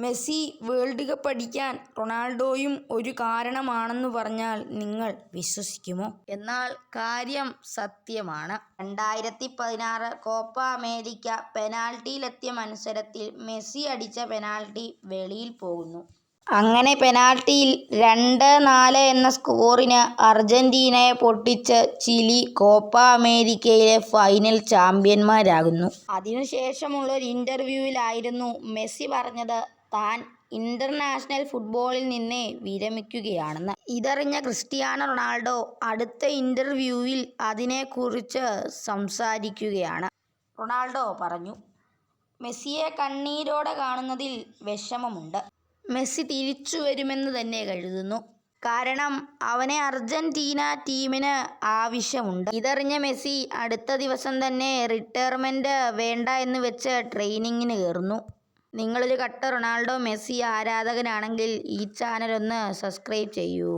Messi world cup അടിക്കാൻ റൊണാൾഡോയും ഒരു കാരണമാണെന്നു പറഞ്ഞാൽ നിങ്ങൾ വിശ്വസിക്കുമോ? എന്നാൽ കാര്യം സത്യമാണ്. 2016 കോപ്പ അമേരിക്ക പെനാൽറ്റിയിലെത്തിയ മത്സരത്തിൽ മെസ്സി അടിച്ച പെനാൽറ്റി വെളിയിൽ പോകുന്നു. അങ്ങനെ പെനാൽറ്റിയിൽ 2-4 എന്ന സ്കോറിന് അർജന്റീനയെ പൊട്ടിച്ച് ചിലി കോപ്പ അമേരിക്കയിലെ ഫൈനൽ ചാമ്പ്യന്മാരാകുന്നു. അതിനുശേഷമുള്ളൊരു ഇന്റർവ്യൂവിലായിരുന്നു മെസ്സി പറഞ്ഞത് താൻ ഇന്റർനാഷണൽ ഫുട്ബോളിൽ നിന്ന് വിരമിക്കുകയാണെന്ന്. ഇതറിഞ്ഞ ക്രിസ്റ്റ്യാനോ റൊണാൾഡോ അടുത്ത ഇന്റർവ്യൂവിൽ അതിനെക്കുറിച്ച് സംസാരിക്കുകയാണ്. റൊണാൾഡോ പറഞ്ഞു, മെസ്സിയെ കണ്ണീരോടെ കാണുന്നതിൽ വിഷമമുണ്ട്. മെസ്സി തിരിച്ചു വരുമെന്ന് തന്നെ കരുതുന്നു. കാരണം അവനെ അർജന്റീന ടീമിന് ആവശ്യമുണ്ട്. ഇതറിഞ്ഞ മെസ്സി അടുത്ത ദിവസം തന്നെ റിട്ടയർമെന്റ് വേണ്ട എന്ന് വെച്ച് ട്രെയിനിങ്ങിന് കയറുന്നു. നിങ്ങളൊരു കട്ട റൊണാൾഡോ മെസ്സി ആരാധകനാണെങ്കിൽ ഈ ചാനൽ ഒന്ന് സബ്സ്ക്രൈബ് ചെയ്യൂ.